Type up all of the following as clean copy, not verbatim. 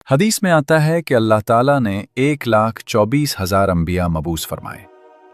हदीस में आता है कि अल्लाह ताला ने 1,24,000 अंबिया मबूस फरमाए,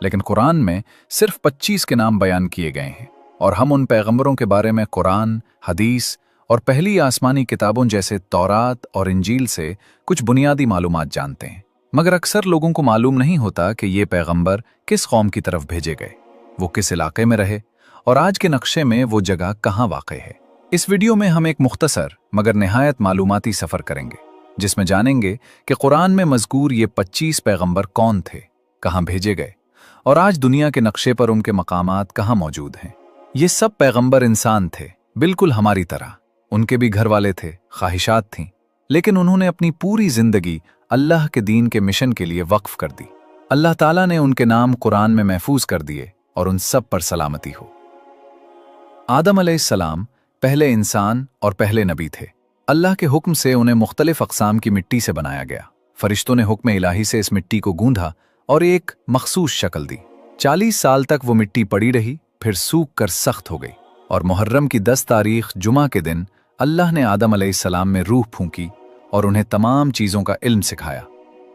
लेकिन कुरान में सिर्फ 25 के नाम बयान किए गए हैं। और हम उन पैगंबरों के बारे में कुरान, हदीस और पहली आसमानी किताबों जैसे तौरात और इंजील से कुछ बुनियादी मालूमात जानते हैं। मगर अक्सर लोगों को मालूम नहीं होता कि ये पैगंबर किस कौम की तरफ भेजे गए, वो किस इलाके में रहे और आज के नक्शे में वो जगह कहाँ वाक़ है। इस वीडियो में हम एक मुख्तसर मगर निहायत मालूमाती सफ़र करेंगे, जिसमें जानेंगे कि कुरान में मज़कूर ये 25 पैगंबर कौन थे, कहाँ भेजे गए और आज दुनिया के नक्शे पर उनके मकामात कहाँ मौजूद हैं। ये सब पैगंबर इंसान थे, बिल्कुल हमारी तरह। उनके भी घर वाले थे, ख्वाहिशात थीं, लेकिन उन्होंने अपनी पूरी जिंदगी अल्लाह के दीन के मिशन के लिए वक्फ कर दी। अल्लाह ताला ने उनके नाम कुरान में महफूज कर दिए और उन सब पर सलामती हो। आदम अलैहिस्सलाम पहले इंसान और पहले नबी थे। अल्लाह के हुक्म से उन्हें मुख्तलिफ अक़साम की मिट्टी से बनाया गया। फरिश्तों ने हुक्म इलाही से इस मिट्टी को गूंधा और एक मखसूस शक्ल दी। 40 साल तक वो मिट्टी पड़ी रही, फिर सूख कर सख्त हो गई और मुहर्रम की 10 तारीख जुमा के दिन अल्लाह ने आदम अलैहिस्सलाम में रूह फूंकी और उन्हें तमाम चीज़ों का इल्म सिखाया।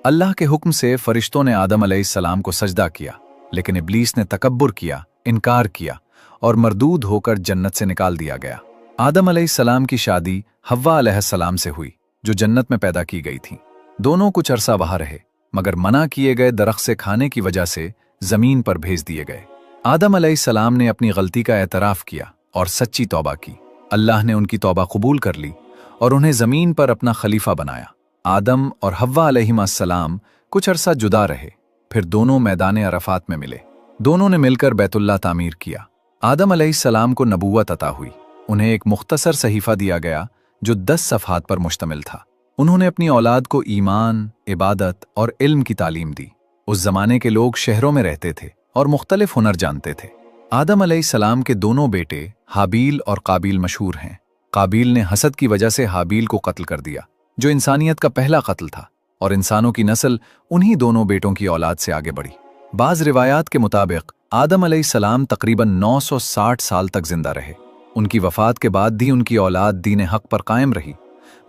अल्लाह के हुक्म से फरिश्तों ने आदम अलैहिस्सलाम को सजदा किया, लेकिन इब्लीस ने तकब्बुर किया, इनकार किया और मरदूद होकर जन्नत से निकाल दिया गया। आदम अलैहिस्सलाम की शादी हव्वा अलैहिस्सलाम से हुई, जो जन्नत में पैदा की गई थी। दोनों कुछ अरसा वहां रहे, मगर मना किए गए दरख्त से खाने की वजह से जमीन पर भेज दिए गए। आदम अलैहिस्सलाम ने अपनी गलती का एतराफ़ किया और सच्ची तौबा की। अल्लाह ने उनकी तौबा कबूल कर ली और उन्हें ज़मीन पर अपना खलीफा बनाया। आदम और हव्वा अलैहिस्सलाम कुछ अरसा जुदा रहे, फिर दोनों मैदान अरफात में मिले। दोनों ने मिलकर बैतुल्लाह तामीर किया। आदम अलैहिस्सलाम को नबूवत अता हुई। उन्हें एक मुख्तसर सहीफ़ा दिया गया जो 10 सफ़हात पर मुश्तमिल था। उन्होंने अपनी औलाद को ईमान, इबादत और इल्म की तालीम दी। उस ज़माने के लोग शहरों में रहते थे और मुख्तलिफ हुनर जानते थे। आदम अलैहिस्सलाम के दोनों बेटे हाबील और काबील मशहूर हैं। काबील ने हसद की वजह से हाबील को कत्ल कर दिया, जो इंसानियत का पहला कत्ल था, और इंसानों की नस्ल उन्हीं दोनों बेटों की औलाद से आगे बढ़ी। बाज़ रिवायात के मुताबिक आदम अलैहिस्सलाम तकरीबन 960 साल तक जिंदा रहे। उनकी वफ़ात के बाद भी उनकी औलाद दीन हक़ पर कायम रही,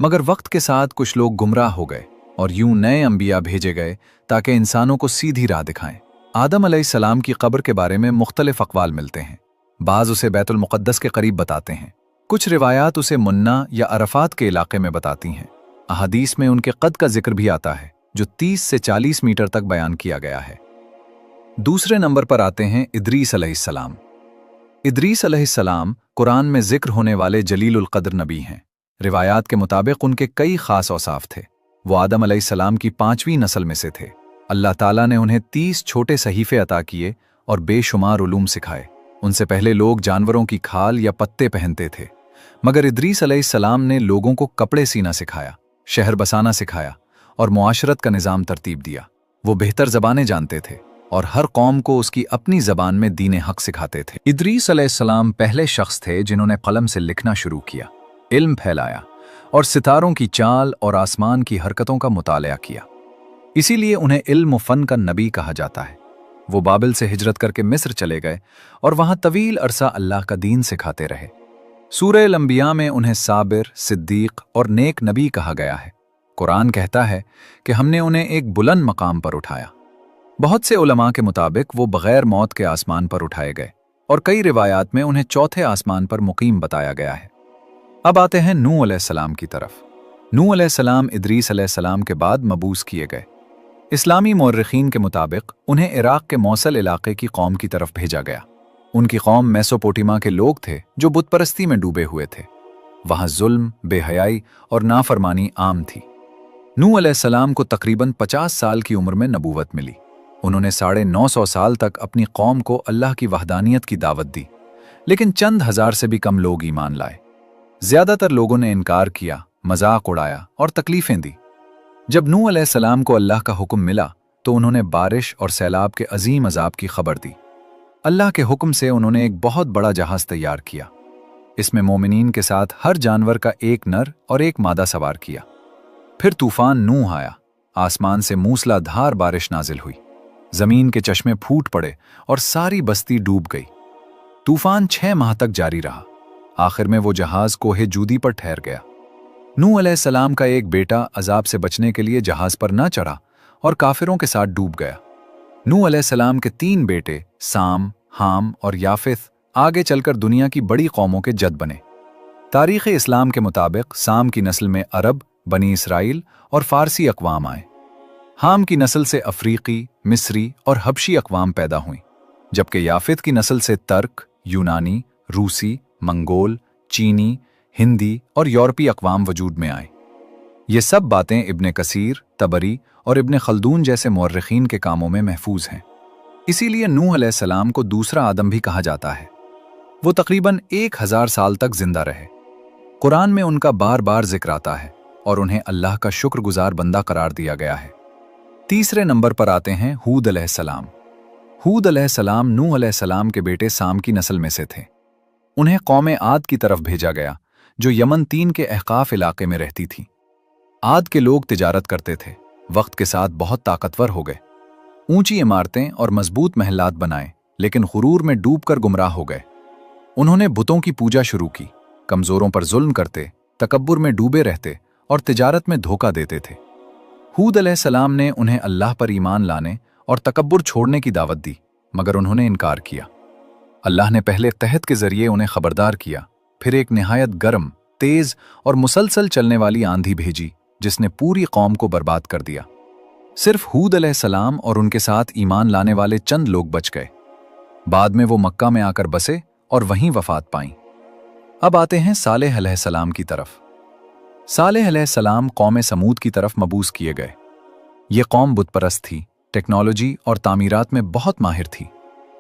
मगर वक्त के साथ कुछ लोग गुमराह हो गए और यूं नए अंबिया भेजे गए ताकि इंसानों को सीधी राह दिखाएं। आदम अलैहिस्सलाम की कब्र के बारे में मुख्तलिफ अक़वाल मिलते हैं। बाज़ उसे बैतुल मुक़द्दस के करीब बताते हैं, कुछ रिवायात उसे मुन्ना या अरफात के इलाके में बताती हैं। अहादीस में उनके कद का जिक्र भी आता है, जो 30 से 40 मीटर तक बयान किया गया है। दूसरे नंबर पर आते हैं इदरीस अलैहिस्सलाम। इदरीस अलैहिस्सलाम कुरान में जिक्र होने वाले जलीलुल क़द्र नबी हैं। रिवायात के मुताबिक उनके कई ख़ास औसाफ थे। वो आदम अलैहिस्सलाम की 5वीं नस्ल में से थे। अल्लाह ताला ने उन्हें 30 छोटे सहीफ़े अता किए और बेशुमार उलूम सिखाए। उनसे पहले लोग जानवरों की खाल या पत्ते पहनते थे, मगर इदरीस अलैहिस्सलाम ने लोगों को कपड़े सीना सिखाया, शहर बसाना सिखाया और मुआशरत का निज़ाम तरतीब दिया। वो बेहतर ज़बानें जानते थे और हर कौम को उसकी अपनी ज़बान में दीन हक़ सिखाते थे। इदरीस अलैहिस्सलाम पहले शख्स थे जिन्होंने कलम से लिखना शुरू किया, इल्म फैलाया और सितारों की चाल और आसमान की हरकतों का मुतालिया किया। इसीलिए उन्हें इल्म व फ़न का नबी कहा जाता है। वो बाबिल से हिजरत करके मिस्र चले गए और वहाँ तवील अरसा अल्लाह का दीन सिखाते रहे। सूरह अल-अंबिया में उन्हें साबिर, सिद्दीक और नेक नबी कहा गया है। कुरान कहता है कि हमने उन्हें एक बुलंद मकाम पर उठाया। बहुत से उलमा के मुताबिक वो बग़ैर मौत के आसमान पर उठाए गए और कई रिवायात में उन्हें चौथे आसमान पर मुकीम बताया गया है। अब आते हैं नूह अलैहिस्सलाम की तरफ। नूह अलैहिस्सलाम इदरीस अलैहिस्सलाम के बाद मबूस किए गए। इस्लामी मौर्रिखीन के मुताबिक उन्हें इराक़ के मौसल इलाके की कौम की तरफ भेजा गया। उनकी कौम मेसोपोटामिया के लोग थे जो बुत परस्ती में डूबे हुए थे। वहाँ जुल्म, बेहयाई और नाफरमानी आम थी। नूह अलैहिस्सलाम को तकरीबन 50 साल की उम्र में नबूवत मिली। उन्होंने 950 साल तक अपनी कौम को अल्लाह की वहदानियत की दावत दी, लेकिन चंद हज़ार से भी कम लोग ईमान लाए। ज़्यादातर लोगों ने इनकार किया, मजाक उड़ाया और तकलीफ़ें दी। जब नूह अलैहिस्सलाम को अल्लाह का हुक्म मिला तो उन्होंने बारिश और सैलाब के अजीम अजाब की खबर दी। अल्लाह के हुक्म से उन्होंने एक बहुत बड़ा जहाज़ तैयार किया। इसमें मोमिनीन के साथ हर जानवर का एक नर और एक मादा सवार किया। फिर तूफ़ान नूह आया। आसमान से मूसलाधार बारिश नाजिल हुई। ज़मीन के चश्मे फूट पड़े और सारी बस्ती डूब गई। तूफ़ान 6 माह तक जारी रहा। आखिर में वो जहाज़ कोहे जूदी पर ठहर गया। नूह अलैहिस्सलाम का एक बेटा अजाब से बचने के लिए जहाज पर ना चढ़ा और काफिरों के साथ डूब गया। नूह अलैहिस्सलाम के 3 बेटे साम, हाम और याफिस आगे चलकर दुनिया की बड़ी कौमों के जद बने। तारीख़ इस्लाम के मुताबिक साम की नस्ल में अरब, बनी इसराइल और फारसी अक़वाम आए। हाम की नस्ल से अफ्रीकी, मिस्री और हबशी अक़वाम पैदा हुई, जबकि याफित की नस्ल से तर्क, यूनानी, रूसी, मंगोल, चीनी, हिंदी और यूरोपीय अक़वाम वजूद में आए। ये सब बातें इब्ने कसीर, तबरी और इब्ने खल्दून जैसे मुअर्रिखीन के कामों में महफूज हैं। इसीलिए नूह अलैहिस्सलाम को दूसरा आदम भी कहा जाता है। वो तकरीबन 1000 साल तक जिंदा रहे। कुरान में उनका बार बार जिक्र आता है और उन्हें अल्लाह का शुक्रगुजार बंदा करार दिया गया है। तीसरे नंबर पर आते हैं हूद अलैहिस्सलाम। हूद अलैहिस्सलाम नूह अलैहिस्सलाम के बेटे साम की नस्ल में से थे। उन्हें कौम आद की तरफ भेजा गया, जो यमन 3 के अहकाफ इलाके में रहती थी। आद के लोग तिजारत करते थे, वक्त के साथ बहुत ताकतवर हो गए। ऊंची इमारतें और मजबूत महलात बनाए, लेकिन गुरूर में डूबकर गुमराह हो गए। उन्होंने बुतों की पूजा शुरू की, कमजोरों पर जुल्म करते, तकब्बुर में डूबे रहते और तिजारत में धोखा देते थे। हूद अलैहिस्सलाम ने उन्हें अल्लाह पर ईमान लाने और तकब्बुर छोड़ने की दावत दी, मगर उन्होंने इनकार किया। अल्लाह ने पहले कहत के जरिए उन्हें खबरदार किया, फिर एक निहायत गर्म, तेज और मुसलसल चलने वाली आंधी भेजी, जिसने पूरी कौम को बर्बाद कर दिया। सिर्फ हूद अलैहिस्सलाम और उनके साथ ईमान लाने वाले चंद लोग बच गए। बाद में वो मक्का में आकर बसे और वहीं वफात पाईं। अब आते हैं सालेह अलैहिस्सलाम की तरफ। सालेह अलैहिस्सलाम कौम समूद की तरफ मबूस किए गए। ये कौम बुतपरस्त थी, टेक्नोलॉजी और तामीरात में बहुत माहिर थी।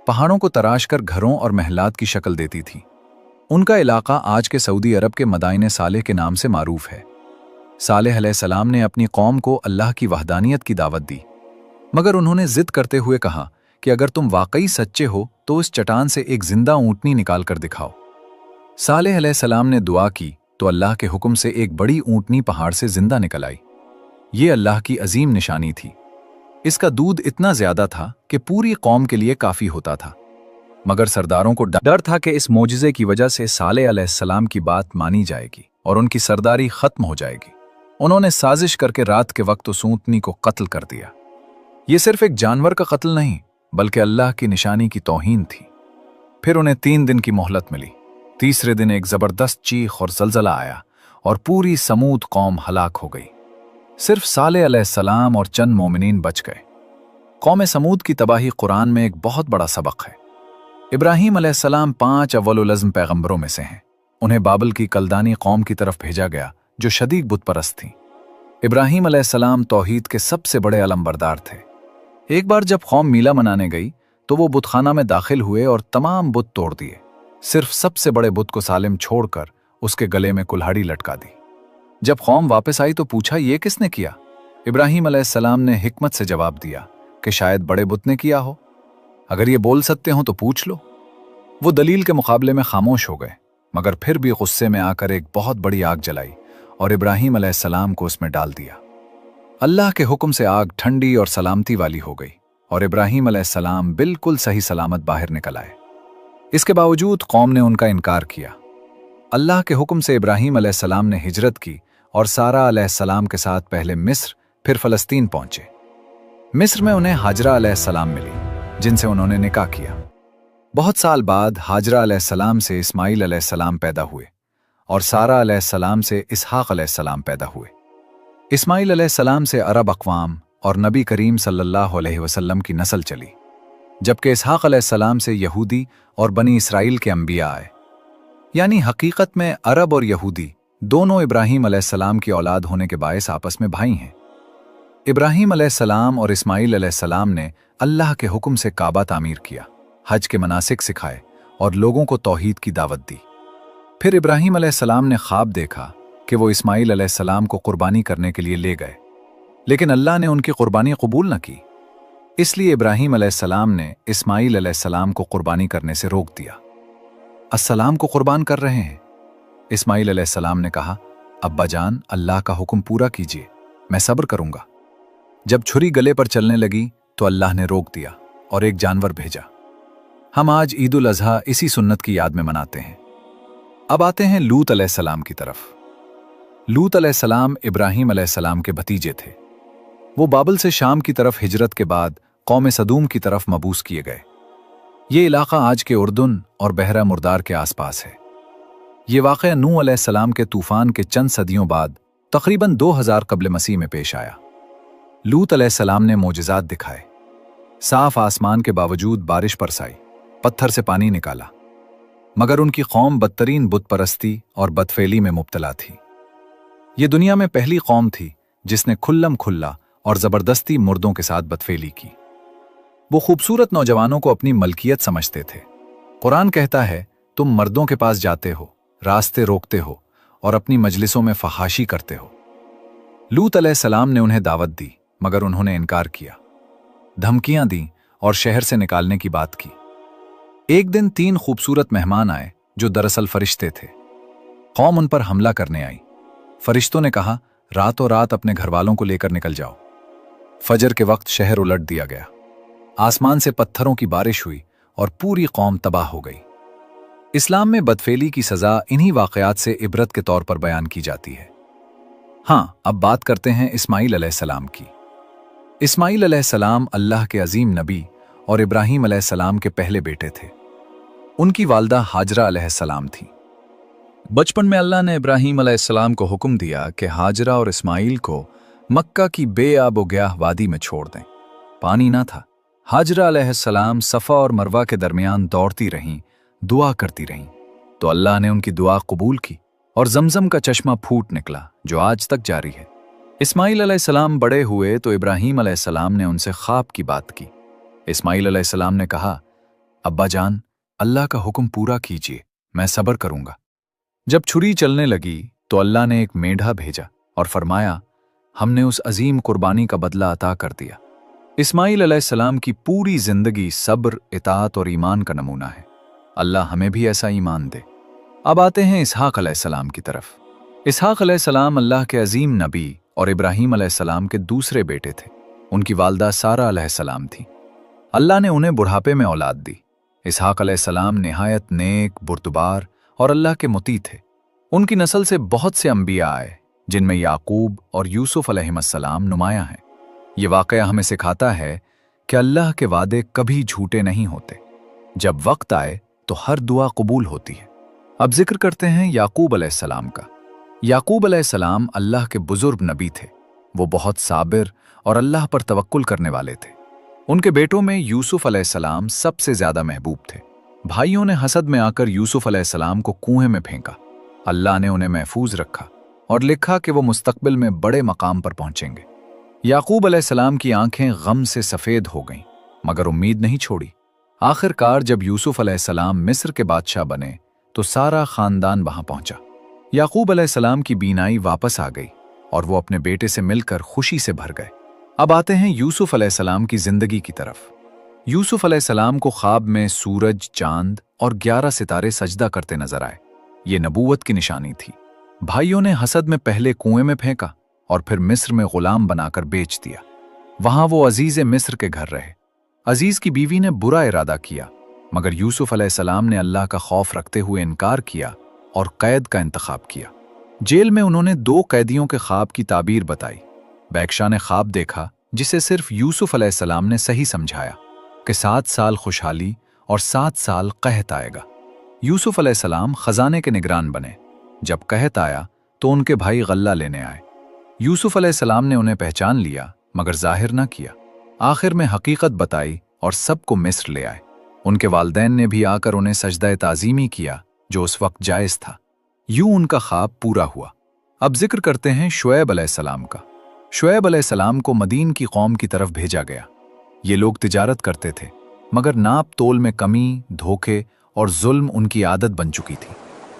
पहाड़ों को तराश कर घरों और महलात की शक्ल देती थी। उनका इलाका आज के सऊदी अरब के मदाइने सालेह के नाम से मारूफ है। सालेह अलैहिस्सलाम ने अपनी कौम को अल्लाह की वहदानियत की दावत दी, मगर उन्होंने जिद करते हुए कहा कि अगर तुम वाकई सच्चे हो तो उस चट्टान से एक जिंदा ऊंटनी निकाल कर दिखाओ। सालेह अलैहिस्सलाम ने दुआ की तो अल्लाह के हुक्म से एक बड़ी ऊंटनी पहाड़ से जिंदा निकल आई। ये अल्लाह की अजीम निशानी थी। इसका दूध इतना ज्यादा था कि पूरी कौम के लिए काफी होता था, मगर सरदारों को डर था कि इस मोजिज़े की वजह से सालेह अलैहिस्सलाम की बात मानी जाएगी और उनकी सरदारी खत्म हो जाएगी। उन्होंने साजिश करके रात के वक्त उस ऊंटनी को कत्ल कर दिया। ये सिर्फ एक जानवर का कत्ल नहीं, बल्कि अल्लाह की निशानी की तौहीन थी। फिर उन्हें 3 दिन की मोहलत मिली। तीसरे दिन एक जबरदस्त चीख और जलजला आया और पूरी समूद कौम हलाक हो गई। सिर्फ सालेह अलैहिस्सलाम और चंद मोमिनीन बच गए। कौम समूद की तबाही कुरान में एक बहुत बड़ा सबक है। इब्राहीम अलैहिस्सलाम 5 अव्वल अज़्म पैगंबरों में से हैं। उन्हें बाबल की कलदानी कौम की तरफ भेजा गया, जो शदीद बुतपरस्त थी। इब्राहीम अलैहिस्सलाम तौहीद के सबसे बड़े अलमबरदार थे। एक बार जब कौम मीला मनाने गई तो वो बुतखाना में दाखिल हुए और तमाम बुत तोड़ दिए। सिर्फ सबसे बड़े बुत को सालिम छोड़कर उसके गले में कुल्हाड़ी लटका दी। जब कौम वापस आई तो पूछा, ये किसने किया? इब्राहीम अलैहिस्सलाम ने हिकमत से जवाब दिया कि शायद बड़े बुत ने किया हो। अगर ये बोल सकते हो तो पूछ लो। वो दलील के मुकाबले में खामोश हो गए, मगर फिर भी गुस्से में आकर एक बहुत बड़ी आग जलाई और इब्राहीम अलैहिस्सलाम को उसमें डाल दिया। अल्लाह के हुक्म से आग ठंडी और सलामती वाली हो गई और इब्राहीम अलैहिस्सलाम बिल्कुल सही सलामत बाहर निकल आए। इसके बावजूद कौम ने उनका इनकार किया। अल्लाह के हुक्म से इब्राहीम अलैहिस्सलाम ने हिजरत की और सारा अलैहिस्सलाम के साथ पहले मिस्र फिर फलस्तीन पहुंचे। मिस्र में उन्हें हाजरा अलैहिस्सलाम मिली, जिनसे उन्होंने निकाह किया। बहुत साल बाद हाजरा अलैहिस्सलाम से इस्माइल अलैहिस्सलाम पैदा हुए और सारा अलैहिस्सलाम से इसहाक अलैहिस्सलाम पैदा हुए। इस्माइल अलैहिस्सलाम से अरब अक़वाम और नबी करीम सल्लल्लाहु अलैहि वसल्लम की नस्ल चली, जबकि इसहाक अलैहिस्सलाम से यहूदी और बनी इसराइल के अंबिया आए। यानी हकीकत में अरब और यहूदी दोनों इब्राहीम अलैहिस्सलाम की औलाद होने के बायस आपस में भाई हैं। इब्राहीम अलैहिस्सलाम और इस्माइल अलैहिस्सलाम ने अल्लाह के हुक्म से काबा तामीर किया, हज के मनासिक सिखाए और लोगों को तौहीद की दावत दी। फिर इब्राहीम अलैहिस्सलाम ने ख्वाब देखा कि वो इस्माइल अलैहिस्सलाम को कुर्बानी करने के लिए ले गए, लेकिन अल्लाह ने उनकी कुर्बानी कबूल न की। इसलिए इब्राहीम अलैहिस्सलाम ने इस्माइल अलैहिस्सलाम को कुर्बानी करने से रोक दिया। अस्सलाम को कुर्बान कर रहे हैं। इस्माइल अलैहिस्सलाम ने कहा, अब्बा जान, अल्लाह का हुक्म पूरा कीजिए, मैं सब्र करूंगा। जब छुरी गले पर चलने लगी तो अल्लाह ने रोक दिया और एक जानवर भेजा। हम आज ईद उल अज़हा इसी सुन्नत की याद में मनाते हैं। अब आते हैं लूत अलैहिस्सलाम की तरफ। लूत अलैहिस्सलाम इब्राहीम अलैहिस्सलाम के भतीजे थे। वो बाबल से शाम की तरफ हिजरत के बाद कौम सदूम की तरफ मबूस किए गए। ये इलाका आज के उर्दुन और बहरा मुर्दार के आसपास है। ये वाक़या नूह अलैहिस्सलाम के तूफान के चंद सदियों बाद तकरीबन 2000 कब्ल मसीह में पेश आया। लूत अलैहिस्सलाम ने मोजज़ात दिखाए। साफ आसमान के बावजूद बारिश बरसाई, पत्थर से पानी निकाला, मगर उनकी कौम बदतरीन बुत परस्ती और बदफेली में मुब्तला थी। ये दुनिया में पहली कौम थी जिसने खुल्लम खुल्ला और ज़बरदस्ती मुर्दों के साथ बदफेली की। वो खूबसूरत नौजवानों को अपनी मलकियत समझते थे। कुरान कहता है, तुम मर्दों के पास जाते हो, रास्ते रोकते हो और अपनी मजलिसों में फहाशी करते हो। लूत अलैहिस्सलाम ने उन्हें दावत दी, मगर उन्होंने इनकार किया, धमकियां दी और शहर से निकालने की बात की। एक दिन 3 खूबसूरत मेहमान आए जो दरअसल फरिश्ते थे। कौम उन पर हमला करने आई। फरिश्तों ने कहा, रातों रात अपने घर वालों को लेकर निकल जाओ। फजर के वक्त शहर उलट दिया गया। आसमान से पत्थरों की बारिश हुई और पूरी कौम तबाह हो गई। इस्लाम में बदफेली की सजा इन्हीं वाक़यात से इबरत के तौर पर बयान की जाती है। हाँ, अब बात करते हैं इस्माईल अलैहिस्सलाम की। इस्माईल अलैहिस्सलाम अल्लाह के अजीम नबी और इब्राहीम अलैहिस्सलाम के पहले बेटे थे। उनकी वालदा हाजरा अलैहिस्सलाम थी। बचपन में अल्लाह ने इब्राहीम अलैहिस्सलाम को हुक्म दिया कि हाजरा और इस्माईल को मक्का की बेआब-ओ-ग्याह वादी में छोड़ दें। पानी ना था। हाजरा अलैहिस्सलाम सफ़ा और मरवा के दरमियान दौड़ती रहीं, दुआ करती रहीं, तो अल्लाह ने उनकी दुआ कबूल की और जमजम का चश्मा फूट निकला, जो आज तक जारी है। इस्माईल अलैहिस्सलाम बड़े हुए तो इब्राहीम अलैहिस्सलाम ने उनसे ख्वाब की बात की। इस्माईल अलैहिस्सलाम ने कहा, अब्बा जान, अल्लाह का हुक्म पूरा कीजिए, मैं सब्र करूंगा। जब छुरी चलने लगी तो अल्लाह ने एक मेढा भेजा और फरमाया, हमने उस अजीम कुर्बानी का बदला अता कर दिया। इस्माईल अलैहिस्सलाम की पूरी जिंदगी सब्र, इताअत और ईमान का नमूना है। अल्लाह हमें भी ऐसा ईमान दे। अब आते हैं इसहाक अलैहिस्सलाम की तरफ। इसहाक अलैहिस्सलाम अल्लाह के अजीम नबी और इब्राहीम अलैहिस्सलाम के दूसरे बेटे थे। उनकी वालदा सारा अलैहिस्सलाम थी। अल्लाह ने उन्हें बुढ़ापे में औलाद दी। इसहाक अलैहिस्सलाम निहायत नेक, बुर्दबार और अल्लाह के मुती थे। उनकी नस्ल से बहुत से अंबिया आए, जिनमें याकूब और यूसुफ अलैहिस्सलाम नुमायां हैं। ये वाक़या हमें सिखाता है कि अल्लाह के वादे कभी झूठे नहीं होते। जब वक्त आए तो हर दुआ कबूल होती है। अब जिक्र करते हैं याकूब अलैहिस्सलाम का। याकूब अलैहिस्सलाम अल्लाह के बुजुर्ग नबी थे। वो बहुत साबिर और अल्लाह पर तवक्कुल करने वाले थे। उनके बेटों में यूसुफ अलैहिस्सलाम सबसे ज्यादा महबूब थे। भाइयों ने हसद में आकर यूसुफ अलैहिस्सलाम को कुएं में फेंका। अल्लाह ने उन्हें महफूज रखा और लिखा कि वो मुस्तकबिल में बड़े मकाम पर पहुंचेंगे। याकूब अलैहिस्सलाम की आंखें गम से सफ़ेद हो गईं, मगर उम्मीद नहीं छोड़ी। आखिरकार जब यूसुफ अलैहिस्सलाम मिस्र के बादशाह बने तो सारा खानदान वहां पहुंचा। याकूब अलैहिस्सलाम की बीनाई वापस आ गई और वो अपने बेटे से मिलकर खुशी से भर गए। अब आते हैं यूसुफ अलैहिस्सलाम की जिंदगी की तरफ। यूसुफ अलैहिस्सलाम को ख्वाब में सूरज, चांद और 11 सितारे सजदा करते नजर आए। ये नबूवत की निशानी थी। भाइयों ने हसद में पहले कुएं में फेंका और फिर मिस्र में गुलाम बनाकर बेच दिया। वहां वो अजीज मिस्र के घर रहे। अजीज की बीवी ने बुरा इरादा किया, मगर यूसुफ अलैहिस्सलाम ने अल्लाह का खौफ रखते हुए इनकार किया और कैद का इंतखाब किया। जेल में उन्होंने 2 कैदियों के ख्वाब की ताबीर बताई। बैक्शा ने ख्वाब देखा जिसे सिर्फ यूसुफ अलैहिस्सलाम ने सही समझाया कि 7 साल खुशहाली और 7 साल कहत आएगा। यूसुफ अलैहिस्सलाम खजाने के निगरान बने। जब कहत आया तो उनके भाई गल्ला लेने आए। यूसुफ अलैहिस्सलाम ने उन्हें पहचान लिया, मगर जाहिर न किया। आखिर में हकीकत बताई और सबको मिस्र ले आए। उनके वालदैन ने भी आकर उन्हें सजदा ताज़ीमी किया, जो उस वक्त जायज़ था। यूं उनका ख्वाब पूरा हुआ। अब जिक्र करते हैं शुएब अलैहिस्सलाम का। शुएब अलैहिस्सलाम को मदीन की कौम की तरफ भेजा गया। ये लोग तिजारत करते थे, मगर नाप तोल में कमी, धोखे और जुल्म उनकी आदत बन चुकी थी।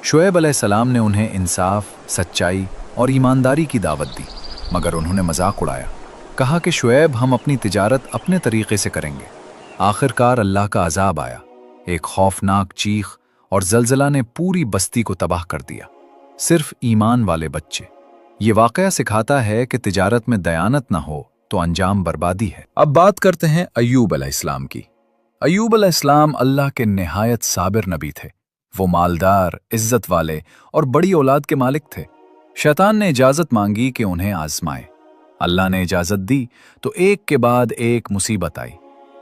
शुएब अलैहिस्सलाम ने उन्हें इंसाफ, सच्चाई और ईमानदारी की दावत दी, मगर उन्होंने मजाक उड़ाया। कहा कि शुएब, हम अपनी तिजारत अपने तरीके से करेंगे। आखिरकार अल्लाह का अजाब आया। एक खौफनाक चीख और जलजला ने पूरी बस्ती को तबाह कर दिया। सिर्फ ईमान वाले बच्चे। ये वाकया सिखाता है कि तिजारत में दयानत न हो तो अंजाम बर्बादी है। अब बात करते हैं अय्यूब अलैहिस्सलाम की। अय्यूब अलैहिस्सलाम अल्लाह के निहायत साबिर नबी थे। वो मालदार, इज्जत वाले और बड़ी औलाद के मालिक थे। शैतान ने इजाजत मांगी कि उन्हें आजमाए। अल्लाह ने इजाजत दी तो एक के बाद एक मुसीबत आई।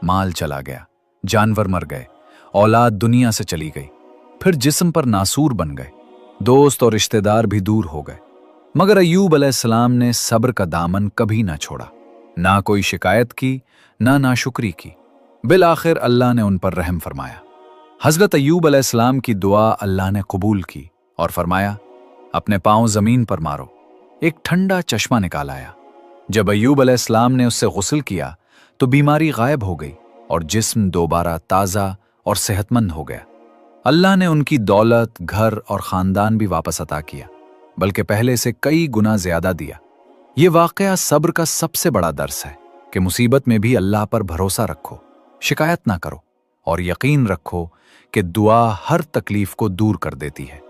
माल चला गया, जानवर मर गए, औलाद दुनिया से चली गई, फिर जिस्म पर नासूर बन गए, दोस्त और रिश्तेदार भी दूर हो गए। मगर अय्यूब अलैहिस्सलाम ने सब्र का दामन कभी ना छोड़ा, ना कोई शिकायत की, ना नाशुक्री की। बिल आखिर अल्लाह ने उन पर रहम फरमाया। हजरत अय्यूब अलैहिस्सलाम की दुआ अल्लाह ने कबूल की और फरमाया, अपने पांव जमीन पर मारो। एक ठंडा चश्मा निकाल आया। जब अय्यूब अलैहिस्सलाम ने उससे गुस्ल किया तो बीमारी गायब हो गई और जिस्म दोबारा ताज़ा और सेहतमंद हो गया। अल्लाह ने उनकी दौलत, घर और ख़ानदान भी वापस अता किया, बल्कि पहले से कई गुना ज़्यादा दिया। ये वाक़या सब्र का सबसे बड़ा दर्स है कि मुसीबत में भी अल्लाह पर भरोसा रखो, शिकायत ना करो और यकीन रखो कि दुआ हर तकलीफ को दूर कर देती है।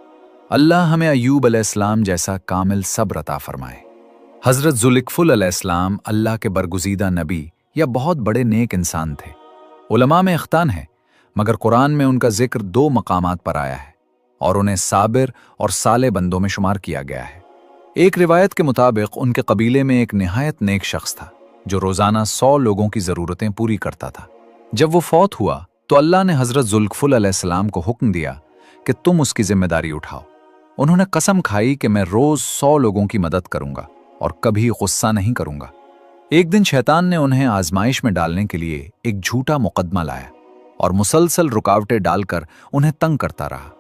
अल्लाह हमें अय्यूब अलैहिस्सलाम जैसा कामिल सब्र अता फरमाए। हज़रत ज़ुल्किफ़ुल अलैहिस्सलाम अल्लाह के बरगुज़ीदा नबी या बहुत बड़े नेक इंसान थे। उलमा में इख्तान है, मगर कुरान में उनका जिक्र 2 मकामात पर आया है और उन्हें साबिर और साले बंदों में शुमार किया गया है। एक रिवायत के मुताबिक उनके कबीले में एक निहायत नेक शख्स था जो रोज़ाना 100 लोगों की ज़रूरतें पूरी करता था। जब वो फौत हुआ तो अल्लाह ने हज़रत ज़ुल्किफ़ुल अलैहिस्सलाम को हुक्म दिया कि तुम उसकी जिम्मेदारी उठाओ। उन्होंने कसम खाई कि मैं रोज़ 100 लोगों की मदद करूंगा और कभी गुस्सा नहीं करूंगा। एक दिन शैतान ने उन्हें आजमाइश में डालने के लिए एक झूठा मुकदमा लाया और मुसलसल रुकावटें डालकर उन्हें तंग करता रहा।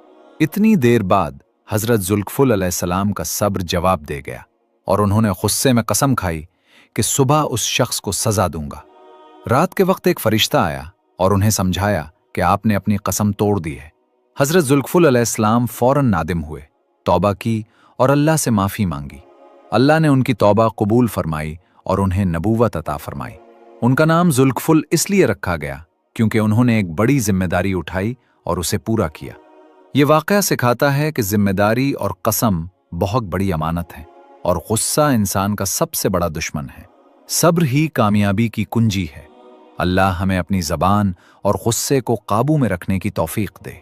इतनी देर बाद हज़रत ज़ुल्किफ़ुल अलैहिस्सलाम का सब्र जवाब दे गया और उन्होंने गुस्से में कसम खाई कि सुबह उस शख्स को सजा दूंगा। रात के वक्त एक फरिश्ता आया और उन्हें समझाया कि आपने अपनी कसम तोड़ दी है। हज़रत ज़ुल्किफ़ुल अलैहिस्सलाम फ़ौरन नादिम हुए, तौबा की और अल्लाह से माफ़ी मांगी। अल्लाह ने उनकी तौबा कबूल फरमाई और उन्हें नबूवत अता फरमाई। उनका नाम ज़ुल्किफ़ुल इसलिए रखा गया क्योंकि उन्होंने एक बड़ी जिम्मेदारी उठाई और उसे पूरा किया। ये वाक़या सिखाता है कि जिम्मेदारी और कसम बहुत बड़ी अमानत है और गुस्सा इंसान का सबसे बड़ा दुश्मन है। सब्र ही कामयाबी की कुंजी है। अल्लाह हमें अपनी ज़बान और गुस्से को काबू में रखने की तौफीक दे।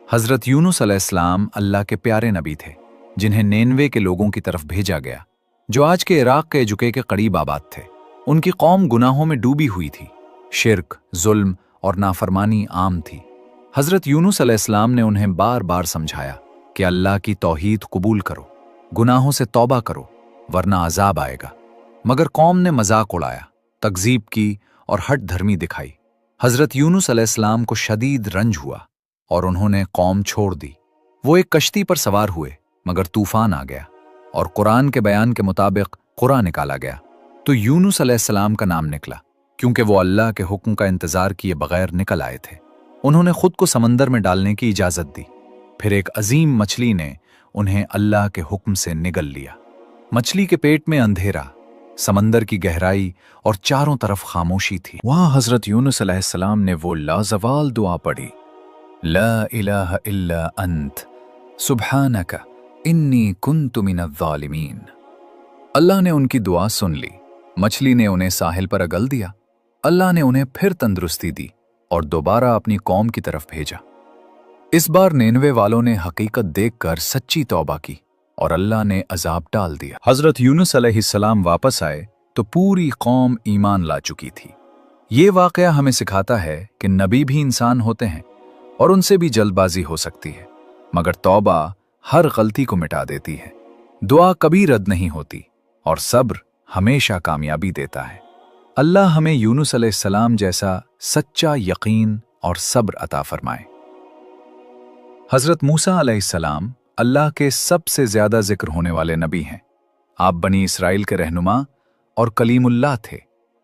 हज़रत यूनुस अलैहिस्सलाम अल्लाह के प्यारे नबी थे जिन्हें नेनवे के लोगों की तरफ भेजा गया, जो आज के इराक के एजुके के करीब आबाद थे। उनकी कौम गुनाहों में डूबी हुई थी, शिर्क, जुल्म और नाफरमानी आम थी। हज़रत यूनुस अलैहिस्सलाम ने उन्हें बार बार समझाया कि अल्लाह की तौहीद कबूल करो, गुनाहों से तौबा करो, वरना अजाब आएगा। मगर कौम ने मजाक उड़ाया, तकज़ीब की और हट धर्मी दिखाई। हज़रत यूनुस अलैहिस्सलाम को शदीद रंज हुआ और उन्होंने कौम छोड़ दी। वो एक कश्ती पर सवार हुए, मगर तूफान आ गया और कुरान के बयान के मुताबिक कुरा निकाला गया तो यूनुस अलैहिस्सलाम का नाम निकला, क्योंकि वो अल्लाह के हुक्म का इंतजार किए बगैर निकल आए थे। उन्होंने खुद को समंदर में डालने की इजाजत दी। फिर एक अजीम मछली ने उन्हें अल्लाह के हुक्म से निगल लिया। मछली के पेट में अंधेरा, समंदर की गहराई और चारों तरफ खामोशी थी। वहां हजरत यूनुस अलैहिस्सलाम ने वो लाजवाल दुआ पढ़ी, ला इलाहा इल्ला अंत सुब्हानका इन्नी कुन्तु मिनज़्ज़ालिमीन। अल्लाह ने उनकी दुआ सुन ली। मछली ने उन्हें साहिल पर अगल दिया। अल्लाह ने उन्हें फिर तंदुरुस्ती दी और दोबारा अपनी कौम की तरफ भेजा। इस बार नेनवे वालों ने हकीकत देखकर सच्ची तौबा की और अल्लाह ने अजाब टाल दिया। हजरत यूनुस अलैहिस्सलाम वापस आए तो पूरी कौम ईमान ला चुकी थी। ये वाकया हमें सिखाता है कि नबी भी इंसान होते हैं और उनसे भी जल्दबाजी हो सकती है, मगर तौबा हर गलती को मिटा देती है। दुआ कभी रद्द नहीं होती और सब्र हमेशा कामयाबी देता है। अल्लाह हमें यूनुस अलैहिस्सलाम जैसा सच्चा यकीन और सब्र अता फरमाए। हजरत मूसा अलैहिस्सलाम अल्लाह के सबसे ज्यादा जिक्र होने वाले नबी हैं। आप बनी इसराइल के रहनुमा और कलीमुल्लाह थे,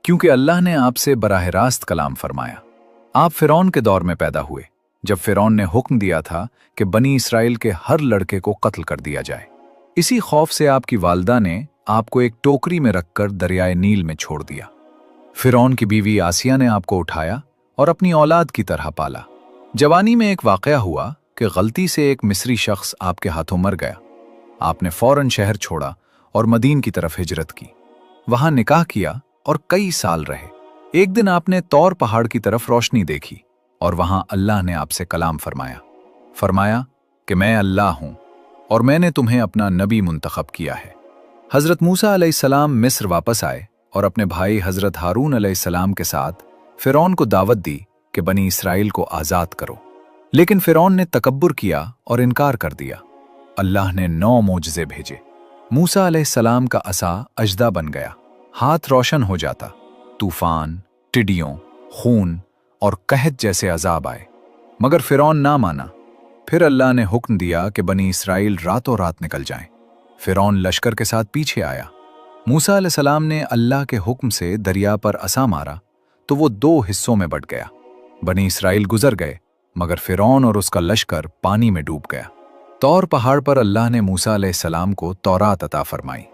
क्योंकि अल्लाह ने आपसे बराह रास्त कलाम फरमाया। आप फिरौन के दौर में पैदा हुए, जब फिरौन ने हुक्म दिया था कि बनी इसराइल के हर लड़के को कत्ल कर दिया जाए। इसी खौफ से आपकी वालदा ने आपको एक टोकरी में रखकर दरियाए नील में छोड़ दिया। फिरौन की बीवी आसिया ने आपको उठाया और अपनी औलाद की तरह पाला। जवानी में एक वाकया हुआ कि गलती से एक मिस्री शख्स आपके हाथों मर गया। आपने फौरन शहर छोड़ा और मदीन की तरफ हिजरत की। वहां निकाह किया और कई साल रहे। एक दिन आपने तौर पहाड़ की तरफ रोशनी देखी और वहां अल्लाह ने आपसे कलाम फरमाया कि मैं अल्लाह हूं, और मैंने तुम्हें अपना नबी मुंतखब किया है। हज़रत मूसा अलैहिस्सलाम मिस्र वापस आए और अपने भाई हज़रत हारून अलैहिस्सलाम के साथ फ़िरौन को दावत दी कि बनी इसराइल को आज़ाद करो। लेकिन फ़िरौन ने तकब्बुर किया और इनकार कर दिया। अल्लाह ने 9 मोजज़े भेजे। मूसा अलैहिस्सलाम का असा अजदा बन गया, हाथ रोशन हो जाता। तूफान, टिड्डियों, खून और कहत जैसे अजाब आए, मगर फ़िरौन ना माना। फिर अल्लाह ने हुक्म दिया कि बनी इसराइल रातों रात निकल जाएं। फ़िरौन लश्कर के साथ पीछे आया। मूसा अलैहिस्सलाम ने अल्लाह के हुक्म से दरिया पर असा मारा तो वो 2 हिस्सों में बट गया। बनी इसराइल गुजर गए, मगर फ़िरौन और उसका लश्कर पानी में डूब गया। तौर पहाड़ पर अल्लाह ने मूसा अलैहिस्सलाम को तौरात अता फरमाई।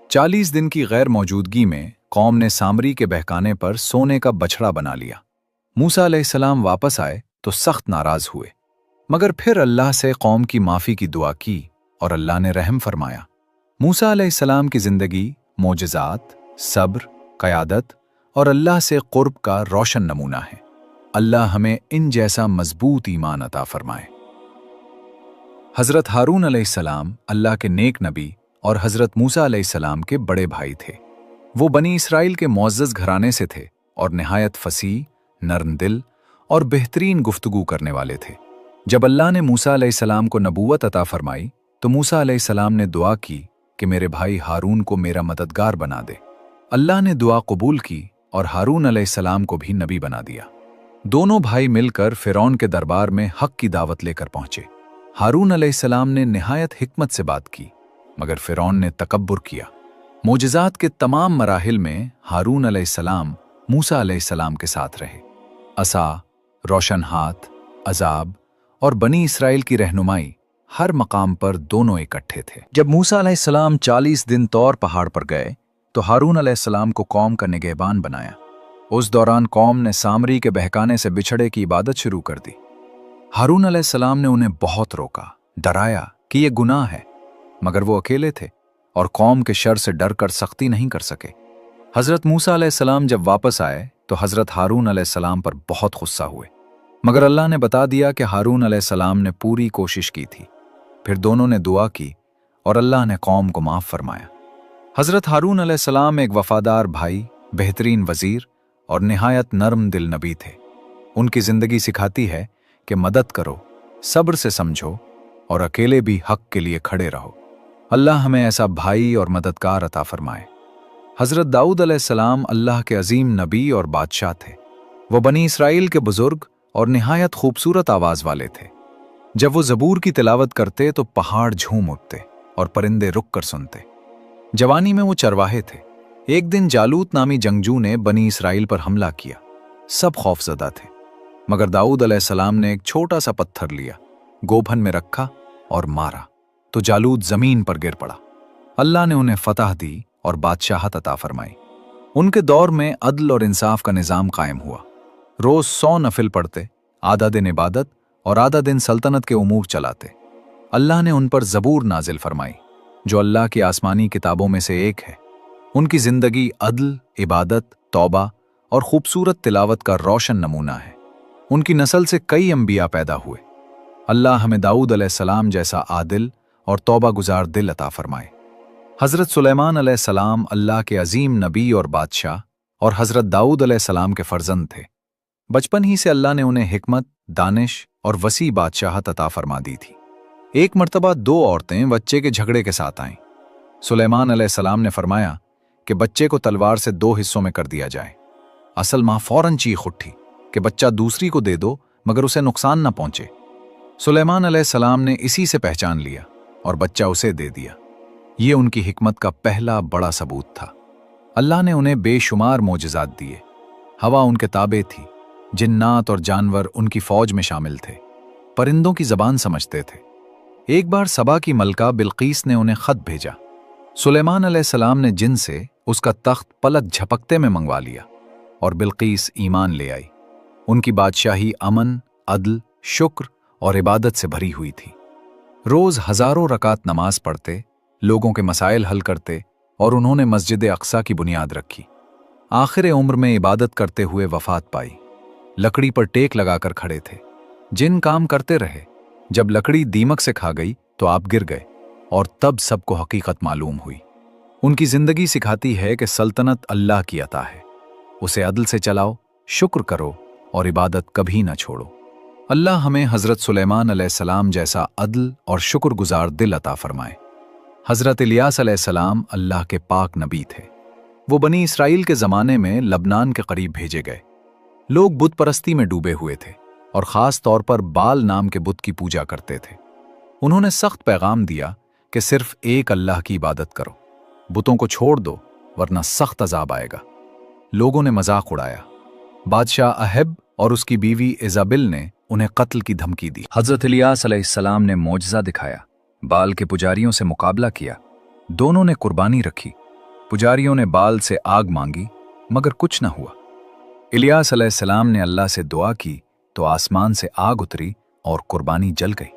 40 दिन की गैर मौजूदगी में कौम ने सामरी के बहकाने पर सोने का बछड़ा बना लिया। मूसा अलैहिस्सलाम वापस आए तो सख्त नाराज हुए, मगर फिर अल्लाह से कौम की माफ़ी की दुआ की और अल्लाह ने रहम फरमाया। मूसा अलैहिस्सलाम की ज़िंदगी मोजज़ात, सब्र, क़यादत और अल्लाह से क़ुर्ब का रोशन नमूना है। अल्लाह हमें इन जैसा मजबूत ईमान अता फरमाए। हज़रत हारून अलैहिस्सलाम अल्लाह के नेक नबी और हज़रत मूसा अलैहिस्सलाम के बड़े भाई थे। वो बनी इसराइल के मुअज़्ज़ज़ घराने से थे और निहायत फसीह, नर्म दिल और बेहतरीन गुफ्तगू करने वाले थे। जब अल्लाह ने मूसा अलैहिस्सलाम को नबूवत अता फरमाई तो मूसा अलैहिस्सलाम ने दुआ की कि मेरे भाई हारून को मेरा मददगार बना दे। अल्लाह ने दुआ कबूल की और हारून अलैहिस्सलाम को भी नबी बना दिया। दोनों भाई मिलकर फ़िरौन के दरबार में हक की दावत लेकर पहुंचे। हारून अलैहिस्सलाम ने निहायत हिकमत से बात की, मगर फ़िरौन ने तकब्बुर किया। मोजज़ात के तमाम मराहिल में हारून अलैहिस्सलाम मूसा अलैहिस्सलाम के साथ रहे। असा, रोशन हाथ, अजाब और बनी इसराइल की रहनुमाई, हर मकाम पर दोनों इकट्ठे थे। जब मूसा अलैहिस्सलाम 40 दिन तौर पहाड़ पर गए तो हारून अलैहिस्सलाम को कौम का निगहबान बनाया। उस दौरान कौम ने सामरी के बहकाने से बिछड़े की इबादत शुरू कर दी। हारून अलैहिस्सलाम ने उन्हें बहुत रोका, डराया कि यह गुनाह है, मगर वो अकेले थे और कौम के शर से डर कर सख्ती नहीं कर सके। हज़रत मूसा अलैहिस्सलाम जब वापस आए तो हज़रत हारून अलैहिस्सलाम पर बहुत गुस्सा हुए, मगर अल्लाह ने बता दिया कि हारून अलैहिस्सलाम ने पूरी कोशिश की थी। फिर दोनों ने दुआ की और अल्लाह ने कौम को माफ़ फरमाया। हज़रत हारून अलैहिस्सलाम एक वफ़ादार भाई, बेहतरीन वज़ीर और निहायत नर्म दिल नबी थे। उनकी ज़िंदगी सिखाती है कि मदद करो, सब्र से समझो और अकेले भी हक के लिए खड़े रहो। अल्लाह हमें ऐसा भाई और मददगार अता फरमाए। हज़रत दाऊद अलैहिस्सलाम अल्लाह के अजीम नबी और बादशाह थे। वो बनी इसराइल के बुज़ुर्ग और निहायत खूबसूरत आवाज़ वाले थे। जब वो ज़बूर की तिलावत करते तो पहाड़ झूम उठते और परिंदे रुक कर सुनते। जवानी में वो चरवाहे थे। एक दिन जालूत नामी जंगजू ने बनी इसराइल पर हमला किया। सब खौफज़दा थे, मगर दाऊद अलैहिस्सलाम ने एक छोटा सा पत्थर लिया, गोभन में रखा और मारा तो जालूत ज़मीन पर गिर पड़ा। अल्लाह ने उन्हें फतह दी और बादशाहत अता फरमाई। उनके दौर में अदल और इंसाफ का निज़ाम कायम हुआ। रोज़ 100 नफिल पढ़ते, आधा दिन इबादत और आधा दिन सल्तनत के उमूर चलाते। अल्लाह ने उन पर ज़बूर नाजिल फरमाई, जो अल्लाह की आसमानी किताबों में से एक है। उनकी ज़िंदगी अदल, इबादत, तौबा और खूबसूरत तिलावत का रोशन नमूना है। उनकी नस्ल से कई अंबिया पैदा हुए। अल्लाह हमें दाऊद अलैहिस्सलाम जैसा आदिल और तौबा गुजार दिल अता फरमाए। हज़रत सुलेमान अलैहिस्सलाम अल्लाह के अजीम नबी और बादशाह और हज़रत दाऊद अलैहिस्सलाम के फ़र्जंद थे। बचपन ही से अल्लाह ने उन्हें हिकमत, दानिश और वसी बादशाहत अता फरमा दी थी। एक मर्तबा 2 औरतें बच्चे के झगड़े के साथ आईं। सुलेमान अलैहिस्सलाम ने फरमाया कि बच्चे को तलवार से 2 हिस्सों में कर दिया जाए। असल माँ फौरन चीख उठी कि बच्चा दूसरी को दे दो, मगर उसे नुकसान न पहुंचे। सुलेमान अलैहिस्सलाम ने इसी से पहचान लिया और बच्चा उसे दे दिया। ये उनकी हिकमत का पहला बड़ा सबूत था। अल्लाह ने उन्हें बेशुमार मोजज़ात दिए। हवा उनके ताबे थी, जिन्नात और जानवर उनकी फौज में शामिल थे, परिंदों की ज़बान समझते थे। एक बार सबा की मलका बिल्कीस ने उन्हें ख़त भेजा। सुलेमान अलैहिस्सलाम ने जिन से उसका तख्त पलक झपकते में मंगवा लिया और बिल्कीस ईमान ले आई। उनकी बादशाही अमन, अदल, शुक्र और इबादत से भरी हुई थी। रोज़ हज़ारों रकात नमाज पढ़ते, लोगों के मसाइल हल करते और उन्होंने मस्जिद अक्सा की बुनियाद रखी। आखिर उम्र में इबादत करते हुए वफ़ात पाई। लकड़ी पर टेक लगाकर खड़े थे। जिन काम करते रहे, जब लकड़ी दीमक से खा गई तो आप गिर गए। और तब सबको हकीकत मालूम हुई। उनकी जिंदगी सिखाती है कि सल्तनत अल्लाह की अता है, उसे अदल से चलाओ, शुक्र करो और इबादत कभी न छोड़ो। अल्लाह हमें हज़रत सुलेमान अलैहिस्सलाम जैसा अदल और शुक्रगुजार दिल अता फरमाए। हज़रत इलियास अलैहिस्सलाम अल्लाह के पाक नबी थे। वो बनी इसराइल के ज़माने में लबनान के करीब भेजे गए। लोग बुत परस्ती में डूबे हुए थे और ख़ास तौर पर बाल नाम के बुत की पूजा करते थे। उन्होंने सख्त पैगाम दिया कि सिर्फ एक अल्लाह की इबादत करो, बुतों को छोड़ दो वरना सख्त अजाब आएगा। लोगों ने मजाक उड़ाया। बादशाह अहब और उसकी बीवी इजाबिल ने उन्हें कत्ल की धमकी दी। हज़रत इलियास अलैहिस्सलाम ने मोजज़ा दिखाया, बाल के पुजारियों से मुकाबला किया। दोनों ने कुर्बानी रखी। पुजारियों ने बाल से आग मांगी मगर कुछ न हुआ। इलियास अलैहिस्सलाम ने अल्लाह से दुआ की तो आसमान से आग उतरी और कुर्बानी जल गई।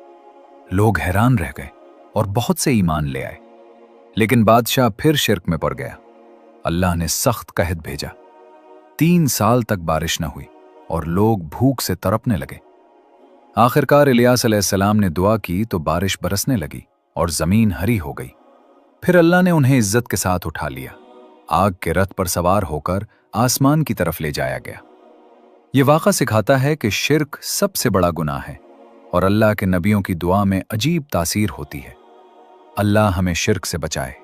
लोग हैरान रह गए और बहुत से ईमान ले आए। लेकिन बादशाह फिर शिर्क में पड़ गया। अल्लाह ने सख्त कहत भेजा। 3 साल तक बारिश न हुई और लोग भूख से तड़पने लगे। आखिरकार इलियास अलैहिस्सलाम ने दुआ की तो बारिश बरसने लगी और जमीन हरी हो गई। फिर अल्लाह ने उन्हें इज्जत के साथ उठा लिया। आग के रथ पर सवार होकर आसमान की तरफ ले जाया गया। ये वाक़ा सिखाता है कि शिर्क सबसे बड़ा गुनाह है और अल्लाह के नबियों की दुआ में अजीब तासीर होती है। अल्लाह हमें शिर्क से बचाए।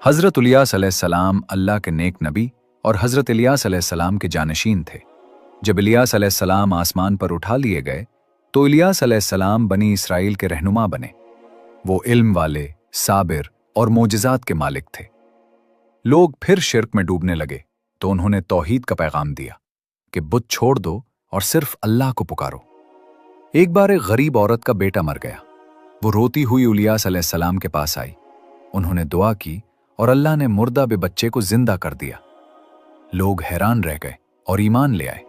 हज़रत इलियास अलैहिस्सलाम अल्लाह के नेक नबी और हज़रत इलियास अलैहिस्सलाम के जानशीन थे। जब इलियास अलैहिस्सलाम आसमान पर उठा लिए गए तो इलियास अलैहिस्सलाम बनी इसराइल के रहनुमा बने। वो इल्म वाले, साबिर और मोजज़ात के मालिक थे। लोग फिर शिर्क में डूबने लगे तो उन्होंने तौहीद का पैगाम दिया कि बुत छोड़ दो और सिर्फ अल्लाह को पुकारो। एक बार एक गरीब औरत का बेटा मर गया। वो रोती हुई इलियास अलैहिस्सलाम के पास आई। उन्होंने दुआ की और अल्लाह ने मुर्दा बे बच्चे को जिंदा कर दिया। लोग हैरान रह गए और ईमान ले आए।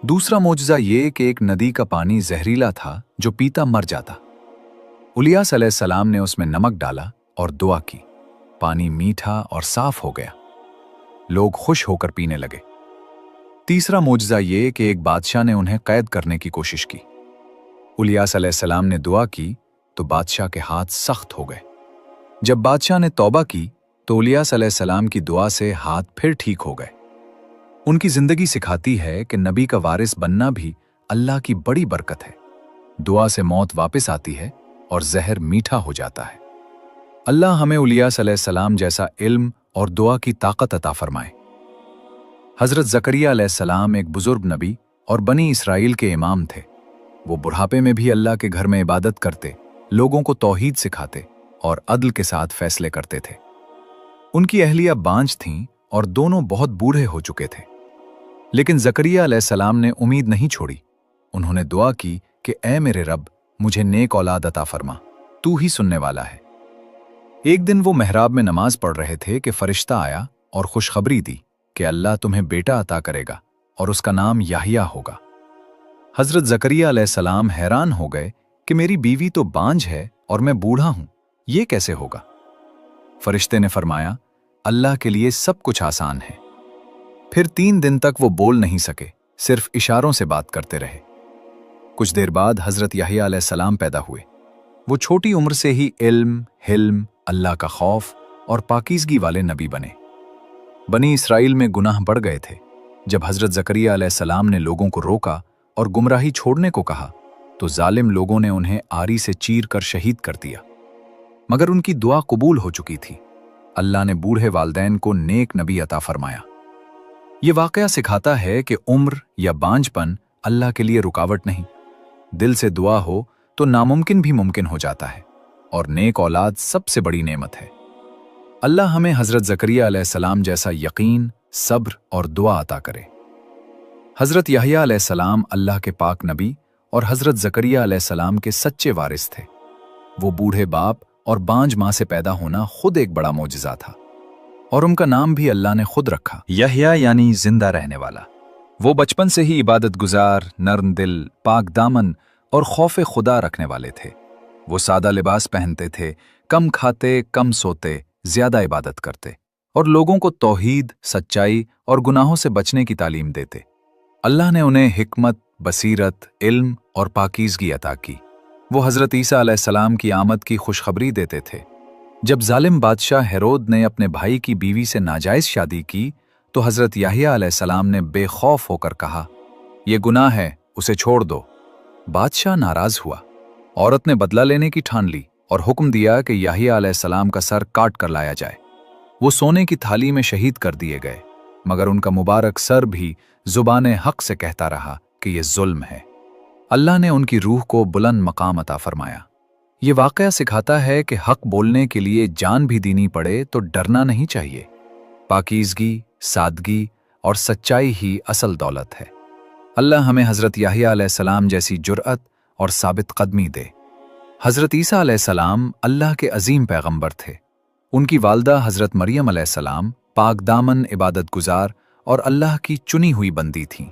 दूसरा मोजज़ा ये कि एक नदी का पानी जहरीला था जो पीता मर जाता। इलियास अलैहिस्सलाम ने उसमें नमक डाला और दुआ की। पानी मीठा और साफ हो गया। लोग खुश होकर पीने लगे। तीसरा मोजज़ा ये कि एक बादशाह ने उन्हें कैद करने की कोशिश की। इलियास अलैहिस्सलाम ने दुआ की तो बादशाह के हाथ सख्त हो गए। जब बादशाह ने तौबा की तो इलियास अलैहिस्सलाम की दुआ से हाथ फिर ठीक हो गए। उनकी जिंदगी सिखाती है कि नबी का वारिस बनना भी अल्लाह की बड़ी बरकत है। दुआ से मौत वापस आती है और जहर मीठा हो जाता है। अल्लाह हमें इलियास अलैहिस्सलाम जैसा इल्म और दुआ की ताकत अता फरमाए। हज़रत ज़करिया अलैहिस्सलाम एक बुजुर्ग नबी और बनी इसराइल के इमाम थे। वो बुढ़ापे में भी अल्लाह के घर में इबादत करते, लोगों को तौहीद सिखाते और अदल के साथ फैसले करते थे। उनकी अहलिया बांझ थीं और दोनों बहुत बूढ़े हो चुके थे। लेकिन ज़करिया अलैहिस्सलाम ने उम्मीद नहीं छोड़ी। उन्होंने दुआ की कि ऐ मेरे रब, मुझे नेक औलाद अता फरमा, तू ही सुनने वाला है। एक दिन वो मेहराब में नमाज पढ़ रहे थे कि फरिश्ता आया और खुशखबरी दी कि अल्लाह तुम्हें बेटा अता करेगा और उसका नाम याहिया होगा। हज़रत ज़करिया अलैहिस्सलाम हैरान हो गए कि मेरी बीवी तो बांझ है और मैं बूढ़ा हूं, ये कैसे होगा? फरिश्ते ने फरमाया, अल्लाह के लिए सब कुछ आसान है। फिर 3 दिन तक वो बोल नहीं सके, सिर्फ इशारों से बात करते रहे। कुछ देर बाद हज़रत याहिया अलैहिस्सलाम पैदा हुए। वो छोटी उम्र से ही इल्म, हिल्म, अल्लाह का खौफ और पाकीज़गी वाले नबी बने। बनी इसराइल में गुनाह बढ़ गए थे। जब हज़रत ज़करिया अलैहिस्सलाम ने लोगों को रोका और गुमराही छोड़ने को कहा तो जालिम लोगों ने उन्हें आरी से चीर कर शहीद कर दिया। मगर उनकी दुआ कबूल हो चुकी थी। अल्लाह ने बूढ़े वालदैन को नेक नबी अता फरमाया। ये वाकया सिखाता है कि उम्र या बांझपन अल्लाह के लिए रुकावट नहीं। दिल से दुआ हो तो नामुमकिन भी मुमकिन हो जाता है और नेक औलाद सबसे बड़ी नेमत है। अल्लाह हमें हज़रत ज़करिया अलैहिस्सलाम जैसा यकीन, सब्र और दुआ अता करे। हज़रत याहिया अलैहिस्सलाम अल्लाह के पाक नबी और हज़रत ज़करिया अलैहिस्सलाम के सच्चे वारिस थे। वो बूढ़े बाप और बांझ माँ से पैदा होना खुद एक बड़ा मोजज़ा था और उनका नाम भी अल्लाह ने खुद रखा, यहया यानी जिंदा रहने वाला। वो बचपन से ही इबादत गुजार, नर्म दिल, पाक दामन और खौफ खुदा रखने वाले थे। वो सादा लिबास पहनते थे, कम खाते, कम सोते, ज्यादा इबादत करते और लोगों को तौहीद, सच्चाई और गुनाहों से बचने की तालीम देते। अल्लाह ने उन्हें हिकमत, बसीरत, इल्म और पाकीज़गी अता की। वो हज़रत ईसा अलैहिस्सलाम की आमद की खुशखबरी देते थे। जब जालिम बादशाह हेरोद ने अपने भाई की बीवी से नाजायज़ शादी की तो हज़रत याहिया अलैहिस्सलाम ने बेखौफ होकर कहा, ये गुनाह है, उसे छोड़ दो। बादशाह नाराज़ हुआ। औरत ने बदला लेने की ठान ली और हुक्म दिया कि याहिया अलैहिस्सलाम का सर काट कर लाया जाए। वो सोने की थाली में शहीद कर दिए गए, मगर उनका मुबारक सर भी जुबाने हक से कहता रहा कि ये जुल्म है। अल्लाह ने उनकी रूह को बुलंद मकाम अता फरमाया। ये वाक़या सिखाता है कि हक बोलने के लिए जान भी देनी पड़े तो डरना नहीं चाहिए। पाकीज़गी, सादगी और सच्चाई ही असल दौलत है। अल्लाह हमें हज़रत याहिया अलैहिस्सलाम जैसी जुर्अत और साबित कदमी दे। हज़रत ईसा अलैहिस्सलाम अल्लाह के अजीम पैगंबर थे। उनकी वालदा हज़रत मरियम अलैहिस्सलाम पाक दामन, इबादत गुजार और अल्लाह की चुनी हुई बंदी थीं।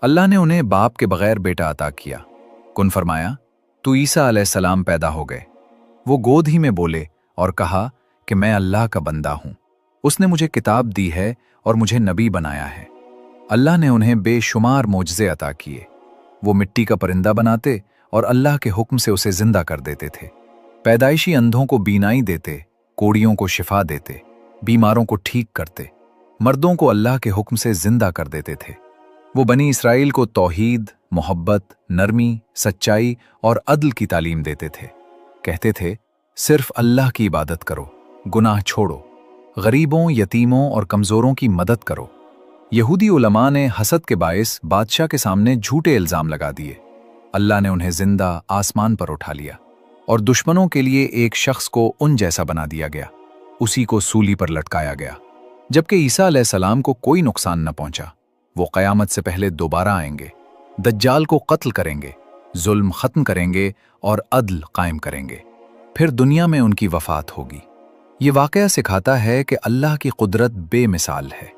अल्लाह ने उन्हें बाप के बगैर बेटा अता किया। कुन फरमाया तो ईसा अलैहिस्सलाम पैदा हो गए। वो गोद ही में बोले और कहा कि मैं अल्लाह का बंदा हूँ। उसने मुझे किताब दी है और मुझे नबी बनाया है। अल्लाह ने उन्हें बेशुमार मोजज़े अता किए। वो मिट्टी का परिंदा बनाते और अल्लाह के हुक्म से उसे जिंदा कर देते थे। पैदाइशी अंधों को बीनाई देते, कोड़ियों को शिफा देते, बीमारों को ठीक करते, मर्दों को अल्लाह के हुक्म से जिंदा कर देते थे। वो बनी इसराइल को तौहीद, मोहब्बत, नरमी, सच्चाई और अदल की तालीम देते थे। कहते थे, सिर्फ अल्लाह की इबादत करो, गुनाह छोड़ो, गरीबों, यतीमों और कमज़ोरों की मदद करो। यहूदी उलमा ने हसद के बायस बादशाह के सामने झूठे इल्ज़ाम लगा दिए। अल्लाह ने उन्हें जिंदा आसमान पर उठा लिया और दुश्मनों के लिए एक शख्स को उन जैसा बना दिया गया। उसी को सूली पर लटकाया गया। जबकि ईसा अलैहिस्सलाम को कोई नुकसान न पहुंचा। वो क़यामत से पहले दोबारा आएंगे, दज्जाल को कत्ल करेंगे, जुल्म ख़त्म करेंगे और अदल कायम करेंगे। फिर दुनिया में उनकी वफ़ात होगी। ये वाक़या सिखाता है कि अल्लाह की कुदरत बेमिसाल है।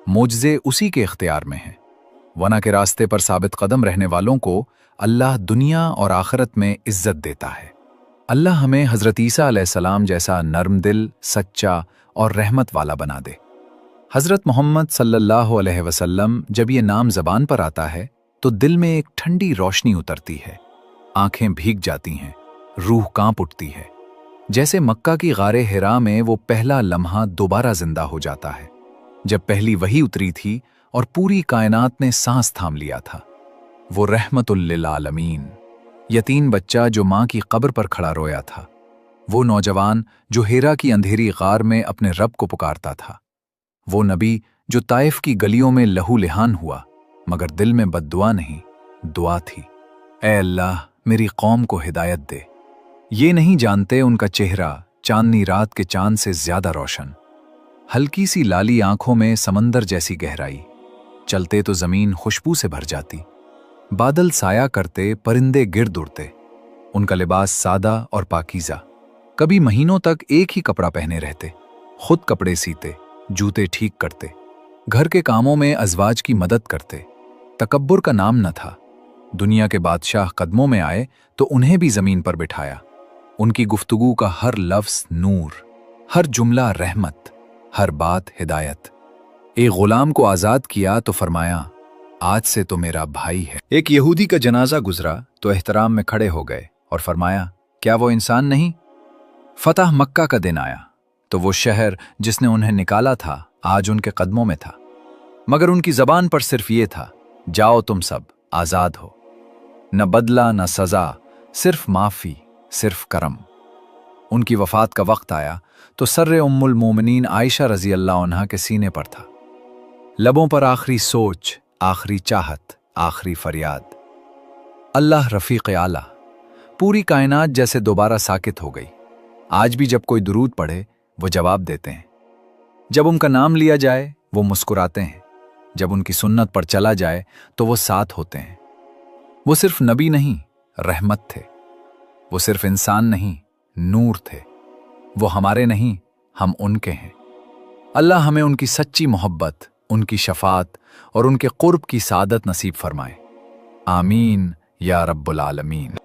मोजज़े उसी के इख्तियार में हैं। वना के रास्ते पर साबित कदम रहने वालों को अल्लाह दुनिया और आखिरत में इज्जत देता है। अल्लाह हमें हज़रत ईसा अलैहिस्सलाम जैसा नर्म दिल, सच्चा और रहमत वाला बना दे। हज़रत मोहम्मद सल्लल्लाहु अलैहि वसल्लम जब ये नाम ज़बान पर आता है तो दिल में एक ठंडी रोशनी उतरती है, आंखें भीग जाती हैं, रूह कांप उठती है। जैसे मक्का की गारे हिरा में वो पहला लम्हा दोबारा जिंदा हो जाता है, जब पहली वही उतरी थी और पूरी कायनात ने सांस थाम लिया था। वो रहमतुल लिल आलमीन, यतीम बच्चा जो माँ की कब्र पर खड़ा रोया था, वो नौजवान जो हिरा की अंधेरी गार में अपने रब को पुकारता था, वो नबी जो ताइफ की गलियों में लहू लिहान हुआ मगर दिल में बद्दुआ नहीं, दुआ थी, ऐ अल्लाह मेरी कौम को हिदायत दे। ये नहीं जानते उनका चेहरा चांदनी रात के चांद से ज्यादा रोशन, हल्की सी लाली आंखों में समंदर जैसी गहराई, चलते तो जमीन खुशबू से भर जाती, बादल साया करते, परिंदे गिर्द उड़ते। उनका लिबास सादा और पाकीज़ा, कभी महीनों तक एक ही कपड़ा पहने रहते, खुद कपड़े सीते, जूते ठीक करते, घर के कामों में अज़वाज की मदद करते। तकब्बुर का नाम न था। दुनिया के बादशाह कदमों में आए तो उन्हें भी जमीन पर बिठाया। उनकी गुफ्तगू का हर लफ्ज़ नूर, हर जुमला रहमत, हर बात हिदायत। एक गुलाम को आज़ाद किया तो फरमाया, आज से तो मेरा भाई है। एक यहूदी का जनाजा गुजरा तो एहतराम में खड़े हो गए और फरमाया, क्या वो इंसान नहीं? फतह मक्का का दिन आया तो वो शहर जिसने उन्हें निकाला था आज उनके कदमों में था, मगर उनकी जबान पर सिर्फ ये था, जाओ तुम सब आज़ाद हो। न बदला न सज़ा, सिर्फ माफ़ी, सिर्फ करम। उनकी वफ़ात का वक्त आया तो सर्रे उम्मुल मोमिनीन आयशा रज़ी अल्लाह अन्हा के सीने पर था। लबों पर आखिरी सोच, आखिरी चाहत, आखिरी फरियाद, अल्लाह रफ़ीक़ आला। पूरी कायनात जैसे दोबारा साकित हो गई। आज भी जब कोई दुरूद पढ़े वो जवाब देते हैं, जब उनका नाम लिया जाए वो मुस्कुराते हैं, जब उनकी सुन्नत पर चला जाए तो वो साथ होते हैं। वो सिर्फ नबी नहीं, रहमत थे। वो सिर्फ इंसान नहीं, नूर थे। वो हमारे नहीं, हम उनके हैं। अल्लाह हमें उनकी सच्ची मोहब्बत, उनकी शफात और उनके कुर्ब की सादत नसीब फरमाए। आमीन या रब्बुल आलमीन।